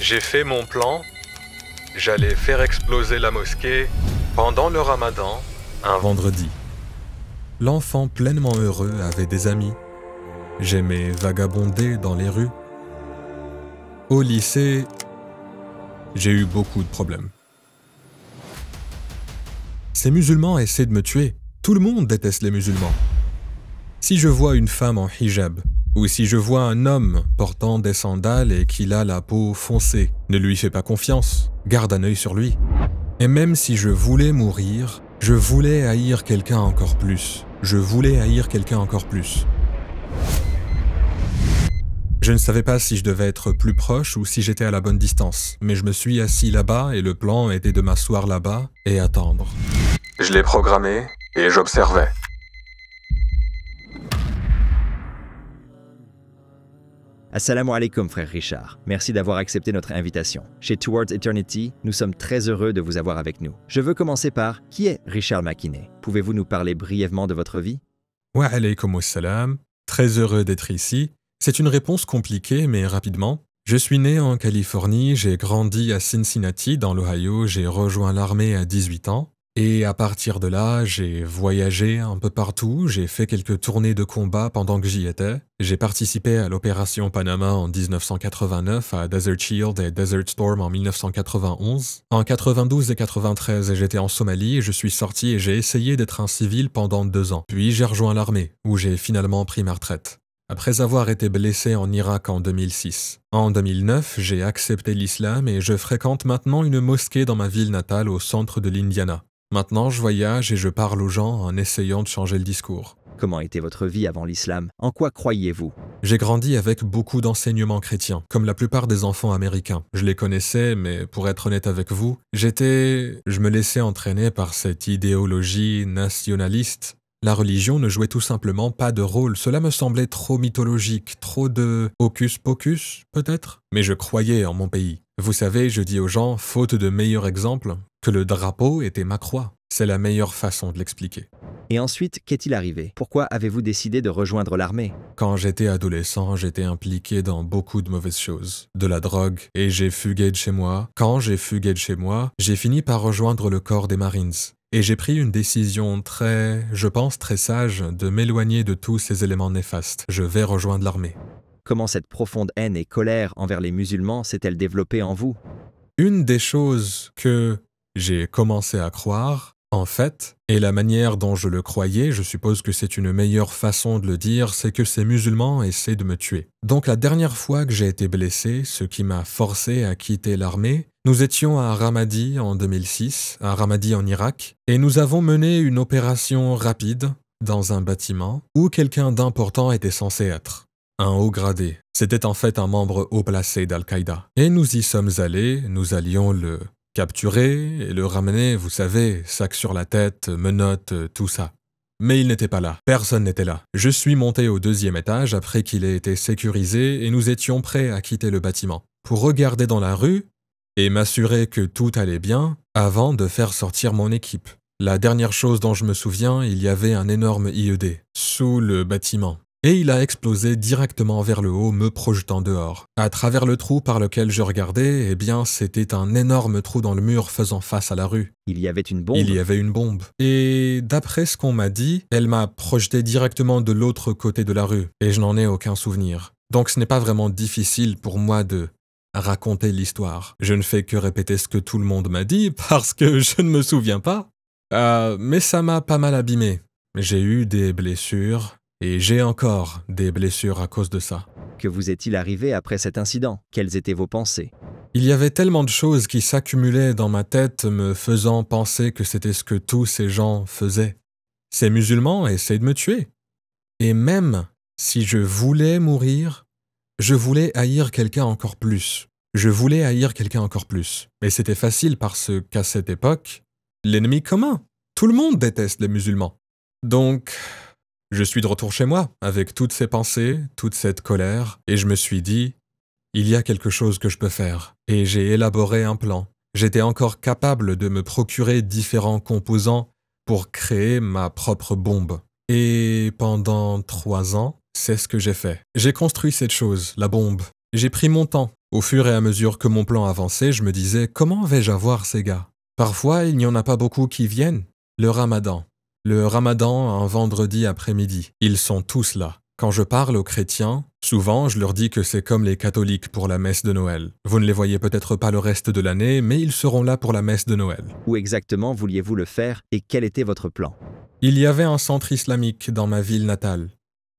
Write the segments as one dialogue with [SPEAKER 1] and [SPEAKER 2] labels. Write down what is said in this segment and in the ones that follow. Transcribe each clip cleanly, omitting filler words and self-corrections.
[SPEAKER 1] J'ai fait mon plan, j'allais faire exploser la mosquée pendant le ramadan, un vendredi. L'enfant pleinement heureux avait des amis. J'aimais vagabonder dans les rues. Au lycée, j'ai eu beaucoup de problèmes. Ces musulmans essaient de me tuer. Tout le monde déteste les musulmans. Si je vois une femme en hijab, ou si je vois un homme portant des sandales et qu'il a la peau foncée, ne lui fais pas confiance, garde un œil sur lui. Et même si je voulais mourir, je voulais haïr quelqu'un encore plus. Je voulais haïr quelqu'un encore plus. Je ne savais pas si je devais être plus proche ou si j'étais à la bonne distance, mais je me suis assis là-bas et le plan était de m'asseoir là-bas et attendre. Je l'ai programmé et j'observais.
[SPEAKER 2] Assalamu alaikum, frère Richard. Merci d'avoir accepté notre invitation. Chez Towards Eternity, nous sommes très heureux de vous avoir avec nous. Je veux commencer par qui est Richard McKinney? Pouvez-vous nous parler brièvement de votre vie?
[SPEAKER 1] Wa alaykoum assalam. Très heureux d'être ici. C'est une réponse compliquée, mais rapidement. Je suis né en Californie, j'ai grandi à Cincinnati, dans l'Ohio, j'ai rejoint l'armée à 18 ans. Et à partir de là, j'ai voyagé un peu partout, j'ai fait quelques tournées de combat pendant que j'y étais. J'ai participé à l'opération Panama en 1989, à Desert Shield et Desert Storm en 1991. En 92 et 93, j'étais en Somalie et je suis sorti et j'ai essayé d'être un civil pendant 2 ans. Puis j'ai rejoint l'armée, où j'ai finalement pris ma retraite. Après avoir été blessé en Irak en 2006. En 2009, j'ai accepté l'islam et je fréquente maintenant une mosquée dans ma ville natale au centre de l'Indiana. Maintenant, je voyage et je parle aux gens en essayant de changer le discours.
[SPEAKER 2] Comment était votre vie avant l'islam? En quoi croyez-vous?
[SPEAKER 1] J'ai grandi avec beaucoup d'enseignements chrétiens, comme la plupart des enfants américains. Je les connaissais, mais pour être honnête avec vous, je me laissais entraîner par cette idéologie nationaliste. La religion ne jouait tout simplement pas de rôle. Cela me semblait trop mythologique, trop de hocus-pocus, peut-être. Mais je croyais en mon pays. Vous savez, je dis aux gens, faute de meilleur exemple, que le drapeau était ma croix. C'est la meilleure façon de l'expliquer.
[SPEAKER 2] Et ensuite, qu'est-il arrivé? Pourquoi avez-vous décidé de rejoindre l'armée?
[SPEAKER 1] Quand j'étais adolescent, j'étais impliqué dans beaucoup de mauvaises choses. De la drogue, et j'ai fugué de chez moi. Quand j'ai fugué de chez moi, j'ai fini par rejoindre le corps des Marines. Et j'ai pris une décision très sage, de m'éloigner de tous ces éléments néfastes. Je vais rejoindre l'armée.
[SPEAKER 2] Comment cette profonde haine et colère envers les musulmans s'est-elle développée en vous?
[SPEAKER 1] Une des choses que j'ai commencé à croire, en fait, et la manière dont je le croyais, je suppose que c'est une meilleure façon de le dire, c'est que ces musulmans essaient de me tuer. Donc la dernière fois que j'ai été blessé, ce qui m'a forcé à quitter l'armée, nous étions à Ramadi en 2006, à Ramadi en Irak, et nous avons mené une opération rapide dans un bâtiment où quelqu'un d'important était censé être. Un haut gradé. C'était en fait un membre haut placé d'Al-Qaïda. Et nous y sommes allés, nous allions le capturer et le ramener, vous savez, sac sur la tête, menottes, tout ça. Mais il n'était pas là. Personne n'était là. Je suis monté au 2e étage après qu'il ait été sécurisé et nous étions prêts à quitter le bâtiment pour regarder dans la rue et m'assurer que tout allait bien avant de faire sortir mon équipe. La dernière chose dont je me souviens, il y avait un énorme IED sous le bâtiment. Et il a explosé directement vers le haut, me projetant dehors. À travers le trou par lequel je regardais, eh bien, c'était un énorme trou dans le mur faisant face à la rue.
[SPEAKER 2] Il y avait une bombe?
[SPEAKER 1] Il y avait une bombe. Et d'après ce qu'on m'a dit, elle m'a projeté directement de l'autre côté de la rue. Et je n'en ai aucun souvenir. Donc ce n'est pas vraiment difficile pour moi de raconter l'histoire. Je ne fais que répéter ce que tout le monde m'a dit parce que je ne me souviens pas. Mais ça m'a pas mal abîmé. J'ai eu des blessures. Et j'ai encore des blessures à cause de ça.
[SPEAKER 2] Que vous est-il arrivé après cet incident? Quelles étaient vos pensées?
[SPEAKER 1] Il y avait tellement de choses qui s'accumulaient dans ma tête me faisant penser que c'était ce que tous ces gens faisaient. Ces musulmans essaient de me tuer. Et même si je voulais mourir, je voulais haïr quelqu'un encore plus. Je voulais haïr quelqu'un encore plus. Et c'était facile parce qu'à cette époque, l'ennemi commun. Tout le monde déteste les musulmans. Donc je suis de retour chez moi, avec toutes ces pensées, toute cette colère, et je me suis dit, il y a quelque chose que je peux faire. Et j'ai élaboré un plan. J'étais encore capable de me procurer différents composants pour créer ma propre bombe. Et pendant 3 ans, c'est ce que j'ai fait. J'ai construit cette chose, la bombe. J'ai pris mon temps. Au fur et à mesure que mon plan avançait, je me disais « Comment vais-je avoir ces gars ?» Parfois, il n'y en a pas beaucoup qui viennent. Le ramadan. Le ramadan, un vendredi après-midi. Ils sont tous là. Quand je parle aux chrétiens, souvent je leur dis que c'est comme les catholiques pour la messe de Noël. Vous ne les voyez peut-être pas le reste de l'année, mais ils seront là pour la messe de Noël.
[SPEAKER 2] Où exactement vouliez-vous le faire et quel était votre plan?
[SPEAKER 1] Il y avait un centre islamique dans ma ville natale.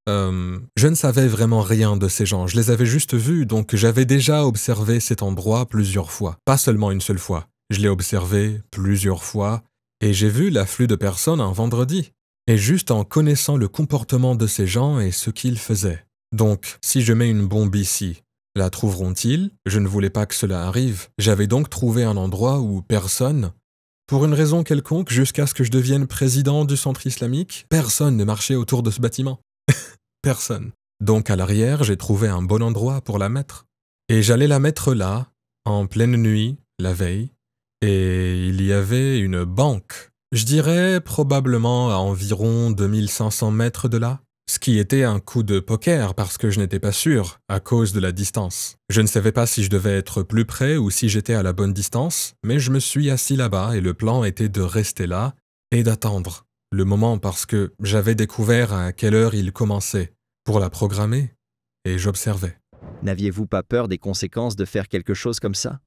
[SPEAKER 1] Je ne savais vraiment rien de ces gens, je les avais juste vus, donc j'avais déjà observé cet endroit plusieurs fois. Pas seulement une seule fois, je l'ai observé plusieurs fois, et j'ai vu l'afflux de personnes un vendredi. Et juste en connaissant le comportement de ces gens et ce qu'ils faisaient. Donc, si je mets une bombe ici, la trouveront-ils? Je ne voulais pas que cela arrive. J'avais donc trouvé un endroit où personne, pour une raison quelconque, jusqu'à ce que je devienne président du centre islamique, personne ne marchait autour de ce bâtiment. Personne. Donc à l'arrière, j'ai trouvé un bon endroit pour la mettre. Et j'allais la mettre là, en pleine nuit, la veille, et il y avait une banque. Je dirais probablement à environ 2500 mètres de là, ce qui était un coup de poker parce que je n'étais pas sûr à cause de la distance. Je ne savais pas si je devais être plus près ou si j'étais à la bonne distance, mais je me suis assis là-bas et le plan était de rester là et d'attendre le moment parce que j'avais découvert à quelle heure il commençait pour la programmer et j'observais.
[SPEAKER 2] N'aviez-vous pas peur des conséquences de faire quelque chose comme ça?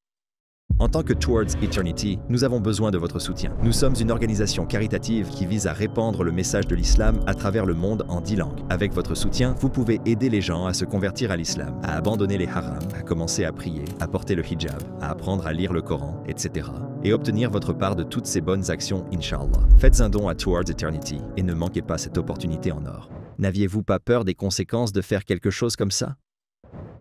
[SPEAKER 2] En tant que Towards Eternity, nous avons besoin de votre soutien. Nous sommes une organisation caritative qui vise à répandre le message de l'islam à travers le monde en 10 langues. Avec votre soutien, vous pouvez aider les gens à se convertir à l'islam, à abandonner les harams, à commencer à prier, à porter le hijab, à apprendre à lire le Coran, etc. Et obtenir votre part de toutes ces bonnes actions, Inch'Allah. Faites un don à Towards Eternity et ne manquez pas cette opportunité en or. N'aviez-vous pas peur des conséquences de faire quelque chose comme ça?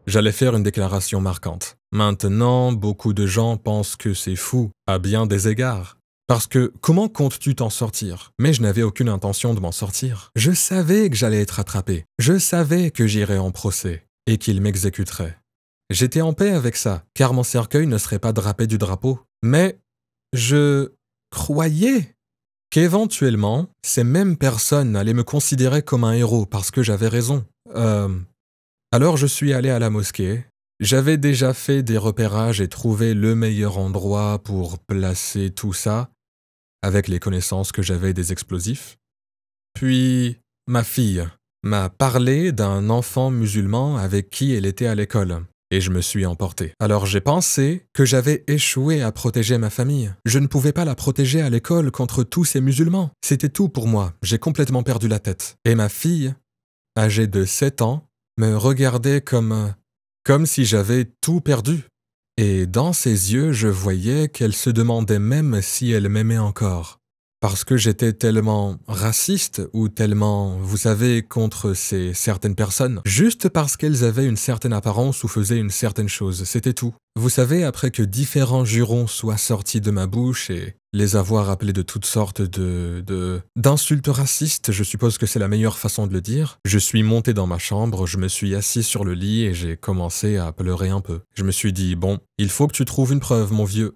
[SPEAKER 1] J'allais faire une déclaration marquante. Maintenant, beaucoup de gens pensent que c'est fou, à bien des égards. Parce que comment comptes-tu t'en sortir? Mais je n'avais aucune intention de m'en sortir. Je savais que j'allais être attrapé. Je savais que j'irais en procès et qu'ils m'exécuteraient. J'étais en paix avec ça, car mon cercueil ne serait pas drapé du drapeau. Mais je croyais qu'éventuellement, ces mêmes personnes allaient me considérer comme un héros parce que j'avais raison. Alors je suis allé à la mosquée. J'avais déjà fait des repérages et trouvé le meilleur endroit pour placer tout ça, avec les connaissances que j'avais des explosifs. Puis, ma fille m'a parlé d'un enfant musulman avec qui elle était à l'école, et je me suis emporté. Alors j'ai pensé que j'avais échoué à protéger ma famille. Je ne pouvais pas la protéger à l'école contre tous ces musulmans. C'était tout pour moi, j'ai complètement perdu la tête. Et ma fille, âgée de 7 ans, me regardait comme si j'avais tout perdu. Et dans ses yeux, je voyais qu'elle se demandait même si elle m'aimait encore. Parce que j'étais tellement raciste ou tellement, vous savez, contre ces certaines personnes, juste parce qu'elles avaient une certaine apparence ou faisaient une certaine chose, c'était tout. Vous savez, après que différents jurons soient sortis de ma bouche et les avoir appelés de toutes sortes d'insultes racistes, je suppose que c'est la meilleure façon de le dire, je suis monté dans ma chambre, je me suis assis sur le lit et j'ai commencé à pleurer un peu. Je me suis dit, bon, il faut que tu trouves une preuve, mon vieux.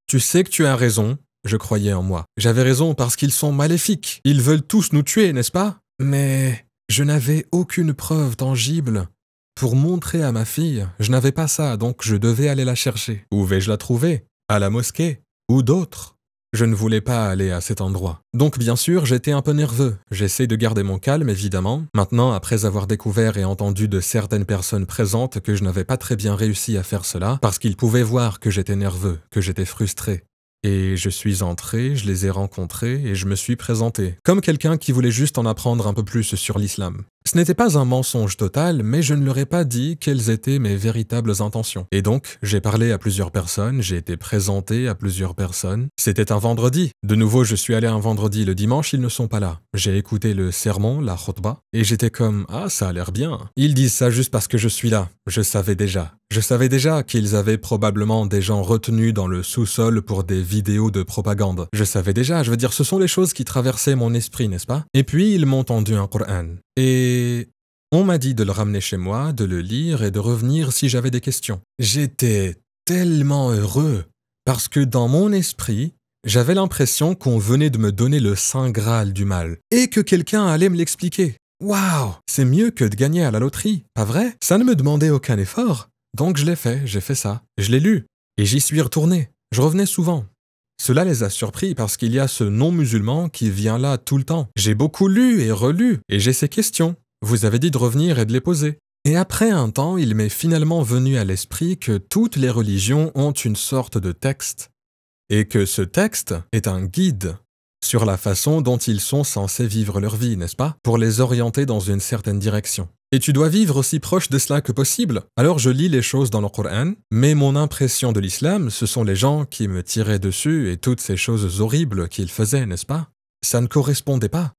[SPEAKER 1] Tu sais que tu as raison. Je croyais en moi. J'avais raison parce qu'ils sont maléfiques. Ils veulent tous nous tuer, n'est-ce pas? Mais je n'avais aucune preuve tangible. Pour montrer à ma fille, je n'avais pas ça, donc je devais aller la chercher. Où vais-je la trouver? À la mosquée? Ou d'autres? Je ne voulais pas aller à cet endroit. Donc bien sûr, j'étais un peu nerveux. J'essaie de garder mon calme, évidemment. Maintenant, après avoir découvert et entendu de certaines personnes présentes que je n'avais pas très bien réussi à faire cela, parce qu'ils pouvaient voir que j'étais nerveux, que j'étais frustré. Et je suis entré, je les ai rencontrés et je me suis présenté, comme quelqu'un qui voulait juste en apprendre un peu plus sur l'islam. Ce n'était pas un mensonge total, mais je ne leur ai pas dit quelles étaient mes véritables intentions. Et donc, j'ai parlé à plusieurs personnes, j'ai été présenté à plusieurs personnes. C'était un vendredi. De nouveau, je suis allé un vendredi, le dimanche, ils ne sont pas là. J'ai écouté le sermon, la khutba, et j'étais comme « Ah, ça a l'air bien ». Ils disent ça juste parce que je suis là. Je savais déjà. Je savais déjà qu'ils avaient probablement des gens retenus dans le sous-sol pour des vidéos de propagande. Je savais déjà, je veux dire, ce sont les choses qui traversaient mon esprit, n'est-ce pas? Et puis, ils m'ont tendu un Coran. Et on m'a dit de le ramener chez moi, de le lire et de revenir si j'avais des questions. J'étais tellement heureux parce que dans mon esprit, j'avais l'impression qu'on venait de me donner le saint graal du mal et que quelqu'un allait me l'expliquer. Waouh! C'est mieux que de gagner à la loterie, pas vrai? Ça ne me demandait aucun effort. Donc je l'ai fait, j'ai fait ça. Je l'ai lu. Et j'y suis retourné. Je revenais souvent. Cela les a surpris parce qu'il y a ce non-musulman qui vient là tout le temps. J'ai beaucoup lu et relu, et j'ai ces questions. Vous avez dit de revenir et de les poser. Et après un temps, il m'est finalement venu à l'esprit que toutes les religions ont une sorte de texte, et que ce texte est un guide sur la façon dont ils sont censés vivre leur vie, n'est-ce pas? Pour les orienter dans une certaine direction. Et tu dois vivre aussi proche de cela que possible. Alors je lis les choses dans le Coran, mais mon impression de l'islam, ce sont les gens qui me tiraient dessus et toutes ces choses horribles qu'ils faisaient, n'est-ce pas? Ça ne correspondait pas.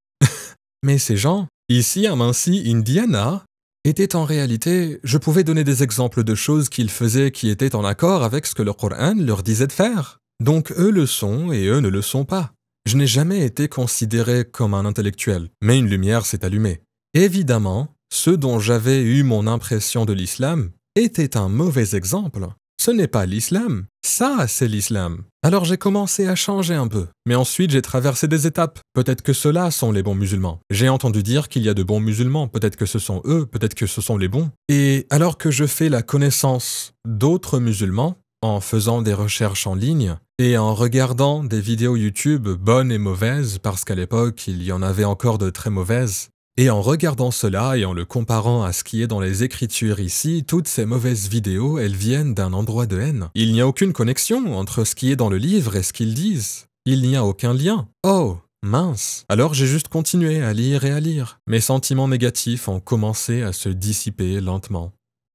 [SPEAKER 1] Mais ces gens, ici à Muncie, Indiana, étaient en réalité, je pouvais donner des exemples de choses qu'ils faisaient qui étaient en accord avec ce que le Coran leur disait de faire. Donc eux le sont et eux ne le sont pas. Je n'ai jamais été considéré comme un intellectuel, mais une lumière s'est allumée. Évidemment, ceux dont j'avais eu mon impression de l'islam étaient un mauvais exemple. Ce n'est pas l'islam, ça c'est l'islam. Alors j'ai commencé à changer un peu, mais ensuite j'ai traversé des étapes. Peut-être que ceux-là sont les bons musulmans. J'ai entendu dire qu'il y a de bons musulmans, peut-être que ce sont eux, peut-être que ce sont les bons. Et alors que je fais la connaissance d'autres musulmans, en faisant des recherches en ligne et en regardant des vidéos YouTube bonnes et mauvaises, parce qu'à l'époque il y en avait encore de très mauvaises, et en regardant cela et en le comparant à ce qui est dans les écritures ici, toutes ces mauvaises vidéos, elles viennent d'un endroit de haine. Il n'y a aucune connexion entre ce qui est dans le livre et ce qu'ils disent. Il n'y a aucun lien. Oh, mince. Alors j'ai juste continué à lire et à lire. Mes sentiments négatifs ont commencé à se dissiper lentement.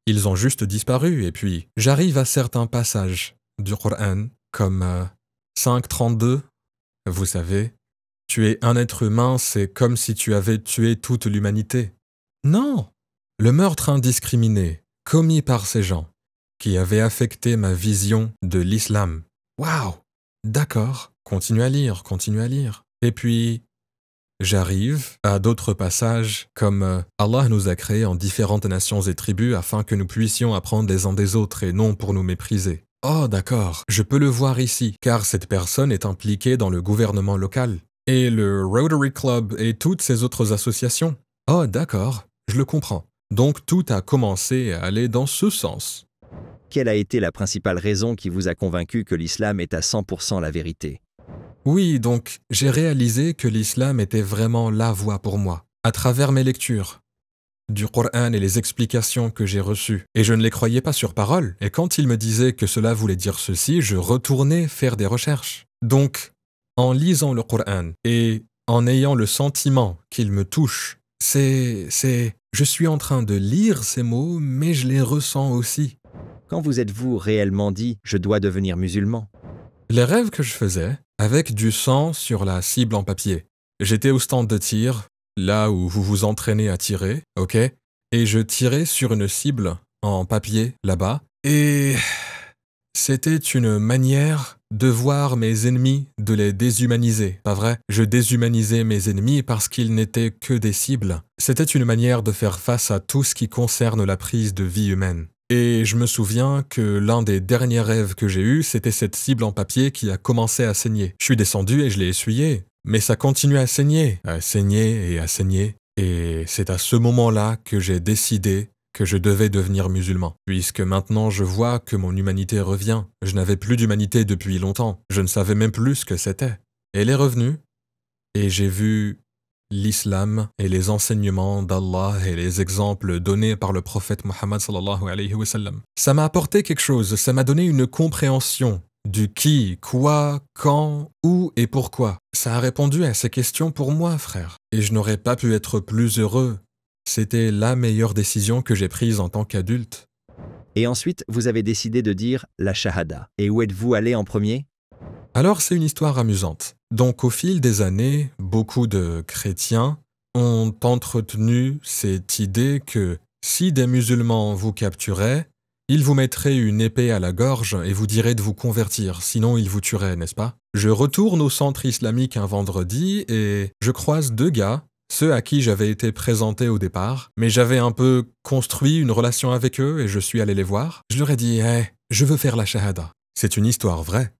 [SPEAKER 1] Ils ont juste disparu, et puis j'arrive à certains passages du Coran, comme 5.32, vous savez, tuer un être humain, c'est comme si tu avais tué toute l'humanité. Non! Le meurtre indiscriminé, commis par ces gens, qui avaient affecté ma vision de l'islam. Waouh! D'accord, continue à lire, continue à lire. Et puis, j'arrive à d'autres passages comme Allah nous a créés en différentes nations et tribus afin que nous puissions apprendre les uns des autres et non pour nous mépriser. Oh d'accord, je peux le voir ici, car cette personne est impliquée dans le gouvernement local. Et le Rotary Club et toutes ces autres associations. Oh d'accord, je le comprends. Donc tout a commencé à aller dans ce sens.
[SPEAKER 2] Quelle a été la principale raison qui vous a convaincu que l'islam est à 100% la vérité?
[SPEAKER 1] Oui, donc j'ai réalisé que l'islam était vraiment la voie pour moi, à travers mes lectures du Coran et les explications que j'ai reçues. Et je ne les croyais pas sur parole, et quand il me disait que cela voulait dire ceci, je retournais faire des recherches. Donc, en lisant le Coran et en ayant le sentiment qu'il me touche, je suis en train de lire ces mots, mais je les ressens aussi.
[SPEAKER 2] Quand vous êtes-vous réellement dit « je dois devenir musulman » ?
[SPEAKER 1] Les rêves que je faisais, avec du sang sur la cible en papier. J'étais au stand de tir, là où vous vous entraînez à tirer, ok? Et je tirais sur une cible en papier, là-bas. Et c'était une manière de voir mes ennemis, de les déshumaniser, pas vrai? Je déshumanisais mes ennemis parce qu'ils n'étaient que des cibles. C'était une manière de faire face à tout ce qui concerne la prise de vie humaine. Et je me souviens que l'un des derniers rêves que j'ai eus, c'était cette cible en papier qui a commencé à saigner. Je suis descendu et je l'ai essuyé, mais ça continue à saigner et à saigner. Et c'est à ce moment-là que j'ai décidé que je devais devenir musulman, puisque maintenant je vois que mon humanité revient. Je n'avais plus d'humanité depuis longtemps, je ne savais même plus ce que c'était. Elle est revenue, et j'ai vu l'islam et les enseignements d'Allah et les exemples donnés par le prophète Muhammad sallallahu alayhi wa sallam. Ça m'a apporté quelque chose, ça m'a donné une compréhension du qui, quoi, quand, où et pourquoi. Ça a répondu à ces questions pour moi, frère. Et je n'aurais pas pu être plus heureux. C'était la meilleure décision que j'ai prise en tant qu'adulte.
[SPEAKER 2] Et ensuite, vous avez décidé de dire la shahada. Et où êtes-vous allé en premier ?
[SPEAKER 1] Alors c'est une histoire amusante. Donc au fil des années, beaucoup de chrétiens ont entretenu cette idée que si des musulmans vous capturaient, ils vous mettraient une épée à la gorge et vous diraient de vous convertir, sinon ils vous tueraient, n'est-ce pas? Je retourne au centre islamique un vendredi et je croise deux gars, ceux à qui j'avais été présenté au départ, mais j'avais un peu construit une relation avec eux et je suis allé les voir. Je leur ai dit hey, « je veux faire la shahada ». C'est une histoire vraie.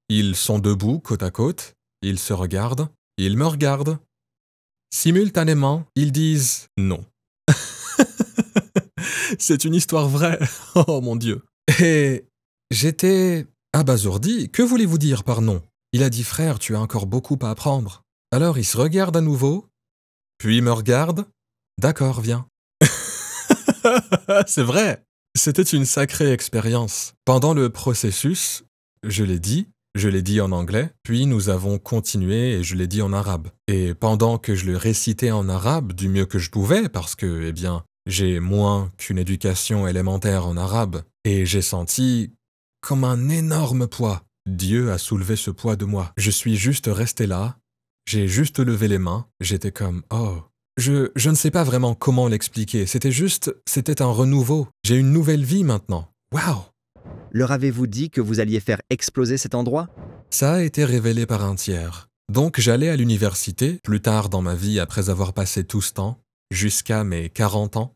[SPEAKER 1] Ils sont debout, côte à côte, ils se regardent, ils me regardent. Simultanément, ils disent « non ». C'est une histoire vraie. Oh mon Dieu. Et j'étais abasourdi. Que voulez-vous dire par non? Il a dit, frère, tu as encore beaucoup à apprendre. Alors il se regarde à nouveau, puis il me regarde. D'accord, viens. C'est vrai. C'était une sacrée expérience. Pendant le processus, je l'ai dit en anglais, puis nous avons continué et je l'ai dit en arabe. Et pendant que je le récitais en arabe du mieux que je pouvais, parce que, eh bien, j'ai moins qu'une éducation élémentaire en arabe, et j'ai senti comme un énorme poids. Dieu a soulevé ce poids de moi. Je suis juste resté là, j'ai juste levé les mains, j'étais comme « Oh ». Je ne sais pas vraiment comment l'expliquer, c'était un renouveau. J'ai une nouvelle vie maintenant. Waouh!
[SPEAKER 2] Leur avez-vous dit que vous alliez faire exploser cet endroit?
[SPEAKER 1] Ça a été révélé par un tiers. Donc j'allais à l'université, plus tard dans ma vie après avoir passé tout ce temps, jusqu'à mes 40 ans,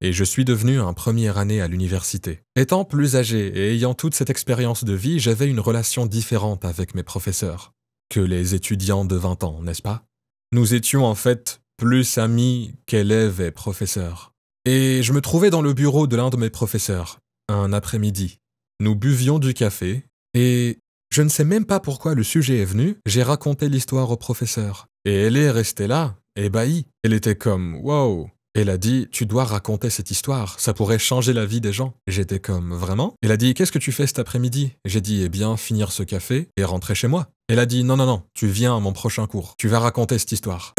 [SPEAKER 1] et je suis devenu un première année à l'université. Étant plus âgé et ayant toute cette expérience de vie, j'avais une relation différente avec mes professeurs que les étudiants de 20 ans, n'est-ce pas? Nous étions en fait plus amis qu'élèves et professeurs. Et je me trouvais dans le bureau de l'un de mes professeurs, un après-midi. Nous buvions du café, et je ne sais même pas pourquoi le sujet est venu, j'ai raconté l'histoire au professeur. Et elle est restée là, ébahie. Elle était comme « Wow !» Elle a dit « Tu dois raconter cette histoire, ça pourrait changer la vie des gens. » J'étais comme « Vraiment ?» Elle a dit « Qu'est-ce que tu fais cet après-midi ?» J'ai dit « Eh bien, finir ce café et rentrer chez moi. » Elle a dit « Non, non, non, tu viens à mon prochain cours. Tu vas raconter cette histoire. »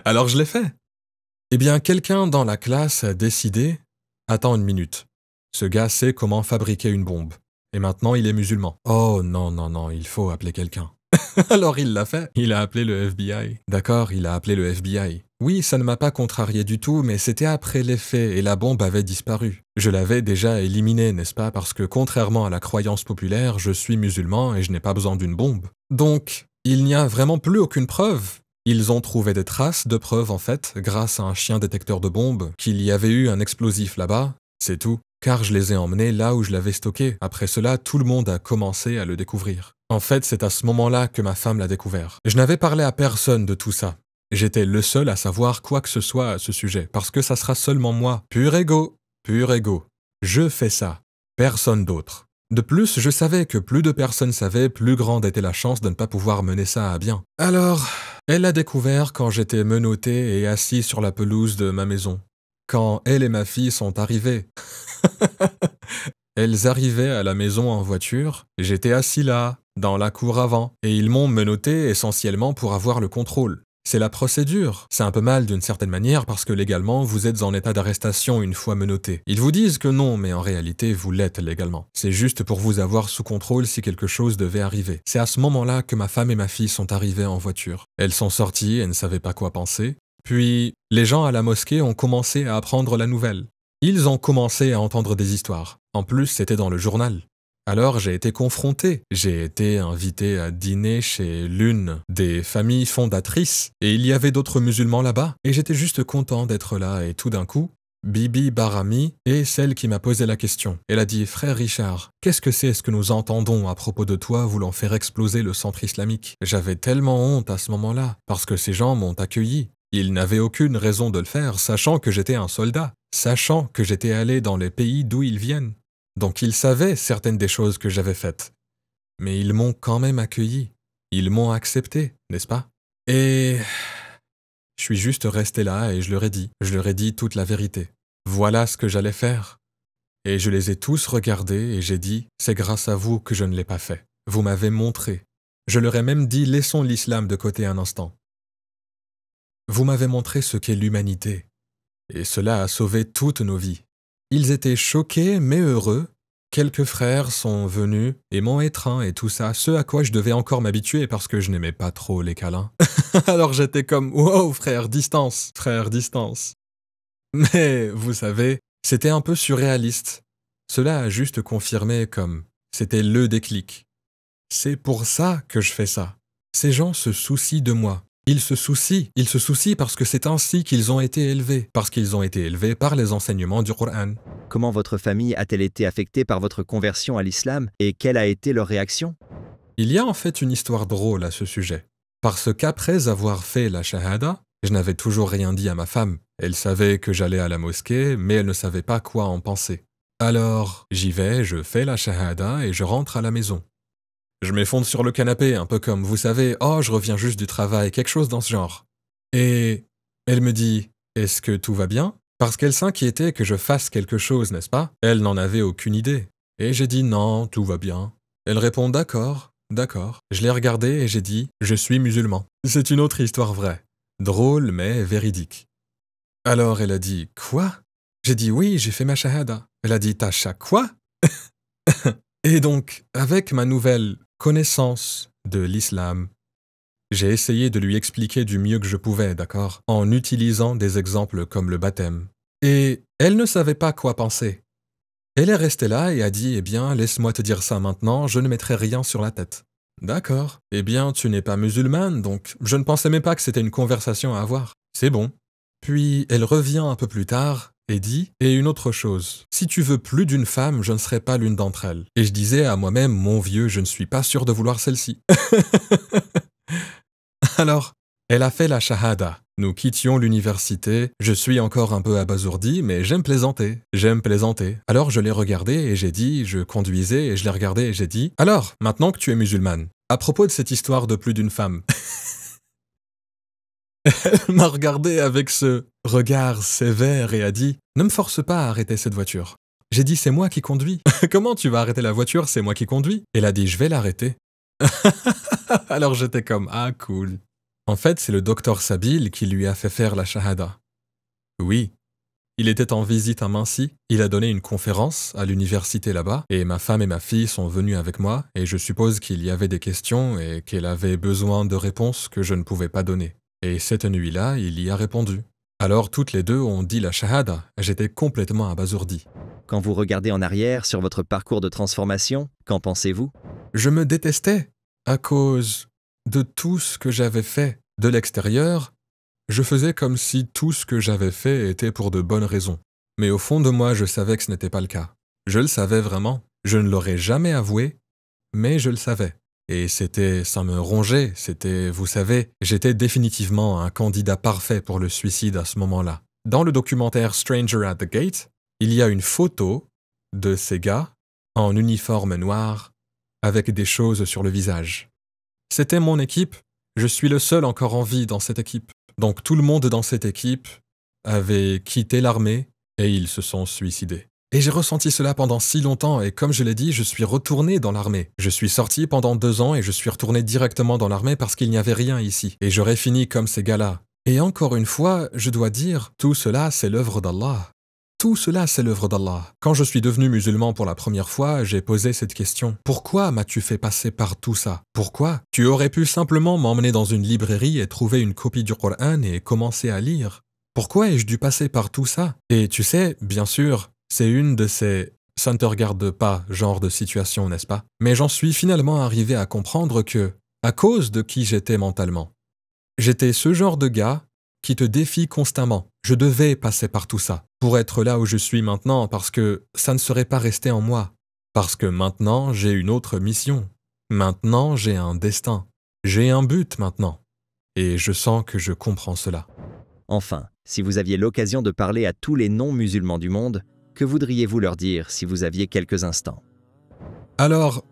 [SPEAKER 1] Alors je l'ai fait. Eh bien, quelqu'un dans la classe a décidé « Attends une minute. Ce gars sait comment fabriquer une bombe. Et maintenant, il est musulman. Oh non, non, non, il faut appeler quelqu'un. » Alors il l'a fait. Il a appelé le FBI. D'accord, il a appelé le FBI. Oui, ça ne m'a pas contrarié du tout, mais c'était après les faits et la bombe avait disparu. Je l'avais déjà éliminée, n'est-ce pas? Parce que contrairement à la croyance populaire, je suis musulman et je n'ai pas besoin d'une bombe. Donc, il n'y a vraiment plus aucune preuve. Ils ont trouvé des traces de preuves en fait, grâce à un chien détecteur de bombes, qu'il y avait eu un explosif là-bas, c'est tout. Car je les ai emmenés là où je l'avais stocké. Après cela, tout le monde a commencé à le découvrir. En fait, c'est à ce moment-là que ma femme l'a découvert. Je n'avais parlé à personne de tout ça. J'étais le seul à savoir quoi que ce soit à ce sujet, parce que ça sera seulement moi. Pur ego, pur ego. Je fais ça. Personne d'autre. De plus, je savais que plus de personnes savaient, plus grande était la chance de ne pas pouvoir mener ça à bien. Alors, elle l'a découvert quand j'étais menotté et assis sur la pelouse de ma maison. Quand elle et ma fille sont arrivées. Elles arrivaient à la maison en voiture, j'étais assis là, dans la cour avant, et ils m'ont menotté essentiellement pour avoir le contrôle. C'est la procédure. C'est un peu mal d'une certaine manière parce que légalement, vous êtes en état d'arrestation une fois menotté. Ils vous disent que non, mais en réalité, vous l'êtes légalement. C'est juste pour vous avoir sous contrôle si quelque chose devait arriver. C'est à ce moment-là que ma femme et ma fille sont arrivées en voiture. Elles sont sorties, elles ne savaient pas quoi penser. Puis, les gens à la mosquée ont commencé à apprendre la nouvelle. Ils ont commencé à entendre des histoires. En plus, c'était dans le journal. Alors j'ai été confronté. J'ai été invité à dîner chez l'une des familles fondatrices et il y avait d'autres musulmans là-bas et j'étais juste content d'être là et tout d'un coup, Bibi Barami est celle qui m'a posé la question. Elle a dit « Frère Richard, qu'est-ce que c'est ce que nous entendons à propos de toi voulant faire exploser le centre islamique ?» J'avais tellement honte à ce moment-là parce que ces gens m'ont accueilli. Ils n'avaient aucune raison de le faire, sachant que j'étais un soldat, sachant que j'étais allé dans les pays d'où ils viennent. Donc ils savaient certaines des choses que j'avais faites. Mais ils m'ont quand même accueilli. Ils m'ont accepté, n'est-ce pas? Et je suis juste resté là et je leur ai dit toute la vérité. Voilà ce que j'allais faire. Et je les ai tous regardés et j'ai dit, c'est grâce à vous que je ne l'ai pas fait. Vous m'avez montré. Je leur ai même dit, laissons l'islam de côté un instant. Vous m'avez montré ce qu'est l'humanité. Et cela a sauvé toutes nos vies. Ils étaient choqués mais heureux. Quelques frères sont venus et m'ont étreint et tout ça, ce à quoi je devais encore m'habituer parce que je n'aimais pas trop les câlins. Alors j'étais comme « Wow, frère, distance, frère, distance ». Mais, vous savez, c'était un peu surréaliste. Cela a juste confirmé comme c'était le déclic. C'est pour ça que je fais ça. Ces gens se soucient de moi. Ils se soucient parce que c'est ainsi qu'ils ont été élevés, parce qu'ils ont été élevés par les enseignements du Coran.
[SPEAKER 2] Comment votre famille a-t-elle été affectée par votre conversion à l'islam et quelle a été leur réaction?
[SPEAKER 1] Il y a en fait une histoire drôle à ce sujet. Parce qu'après avoir fait la shahada, je n'avais toujours rien dit à ma femme. Elle savait que j'allais à la mosquée, mais elle ne savait pas quoi en penser. Alors, j'y vais, je fais la shahada et je rentre à la maison. Je m'effondre sur le canapé, un peu comme, vous savez, « Oh, je reviens juste du travail », quelque chose dans ce genre. Et elle me dit, « Est-ce que tout va bien ?» Parce qu'elle s'inquiétait que je fasse quelque chose, n'est-ce pas? Elle n'en avait aucune idée. Et j'ai dit, « Non, tout va bien. » Elle répond, « D'accord, d'accord. » Je l'ai regardée et j'ai dit, « Je suis musulman. » C'est une autre histoire vraie. Drôle, mais véridique. Alors elle a dit, « Quoi ?» J'ai dit, « Oui, j'ai fait ma shahada. » Elle a dit, « T'as quoi ?» Et donc, avec ma nouvelle connaissance de l'islam, j'ai essayé de lui expliquer du mieux que je pouvais, d'accord, en utilisant des exemples comme le baptême. Et elle ne savait pas quoi penser. Elle est restée là et a dit, « Eh bien, laisse-moi te dire ça maintenant, je ne mettrai rien sur la tête. » D'accord. Eh bien, tu n'es pas musulmane, donc je ne pensais même pas que c'était une conversation à avoir. C'est bon. Puis elle revient un peu plus tard et dit, et une autre chose, si tu veux plus d'une femme, je ne serai pas l'une d'entre elles. Et je disais à moi-même, mon vieux, je ne suis pas sûr de vouloir celle-ci. Alors, elle a fait la shahada. Nous quittions l'université, je suis encore un peu abasourdi, mais j'aime plaisanter. Alors je l'ai regardée et j'ai dit, je conduisais et je l'ai regardée et j'ai dit, alors, maintenant que tu es musulmane, à propos de cette histoire de plus d'une femme, elle m'a regardé avec ce regard sévère et a dit « Ne me force pas à arrêter cette voiture. » J'ai dit « C'est moi qui conduis. »« Comment tu vas arrêter la voiture? C'est moi qui conduis. » Elle a dit « Je vais l'arrêter. » Alors j'étais comme « Ah, cool. » En fait, c'est le docteur Sabil qui lui a fait faire la shahada. Oui. Il était en visite à Mansi, il a donné une conférence à l'université là-bas, et ma femme et ma fille sont venues avec moi, et je suppose qu'il y avait des questions et qu'elle avait besoin de réponses que je ne pouvais pas donner. Et cette nuit-là, il y a répondu. Alors toutes les deux ont dit la shahada. J'étais complètement abasourdi.
[SPEAKER 2] Quand vous regardez en arrière sur votre parcours de transformation, qu'en pensez-vous?
[SPEAKER 1] Je me détestais à cause de tout ce que j'avais fait. De l'extérieur, je faisais comme si tout ce que j'avais fait était pour de bonnes raisons. Mais au fond de moi, je savais que ce n'était pas le cas. Je le savais vraiment. Je ne l'aurais jamais avoué, mais je le savais. Et ça me rongeait, vous savez, j'étais définitivement un candidat parfait pour le suicide à ce moment-là. Dans le documentaire Stranger at the Gate, il y a une photo de ces gars en uniforme noir avec des choses sur le visage. C'était mon équipe, je suis le seul encore en vie dans cette équipe. Donc tout le monde dans cette équipe avait quitté l'armée et ils se sont suicidés. Et j'ai ressenti cela pendant si longtemps et comme je l'ai dit, je suis retourné dans l'armée. Je suis sorti pendant 2 ans et je suis retourné directement dans l'armée parce qu'il n'y avait rien ici. Et j'aurais fini comme ces gars-là. Et encore une fois, je dois dire, tout cela c'est l'œuvre d'Allah. Tout cela c'est l'œuvre d'Allah. Quand je suis devenu musulman pour la première fois, j'ai posé cette question. Pourquoi m'as-tu fait passer par tout ça? Pourquoi? Tu aurais pu simplement m'emmener dans une librairie et trouver une copie du Coran et commencer à lire. Pourquoi ai-je dû passer par tout ça? Et tu sais, bien sûr, c'est une de ces « ça ne te regarde pas » genre de situation, n'est-ce pas? Mais j'en suis finalement arrivé à comprendre que, à cause de qui j'étais mentalement, j'étais ce genre de gars qui te défie constamment. Je devais passer par tout ça pour être là où je suis maintenant parce que ça ne serait pas resté en moi. Parce que maintenant, j'ai une autre mission. Maintenant, j'ai un destin. J'ai un but maintenant. Et je sens que je comprends cela.
[SPEAKER 2] Enfin, si vous aviez l'occasion de parler à tous les non-musulmans du monde, que voudriez-vous leur dire si vous aviez quelques instants?
[SPEAKER 1] Alors,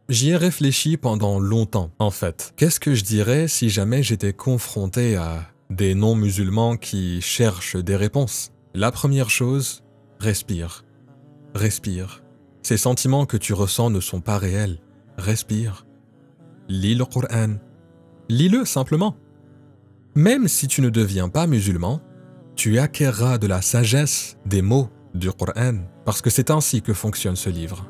[SPEAKER 1] j'y ai réfléchi pendant longtemps, en fait. Qu'est-ce que je dirais si jamais j'étais confronté à des non-musulmans qui cherchent des réponses? La première chose, respire. Respire. Ces sentiments que tu ressens ne sont pas réels. Respire. Lis le Coran. Lis-le simplement. Même si tu ne deviens pas musulman, tu acquerras de la sagesse des mots du Coran, parce que c'est ainsi que fonctionne ce livre.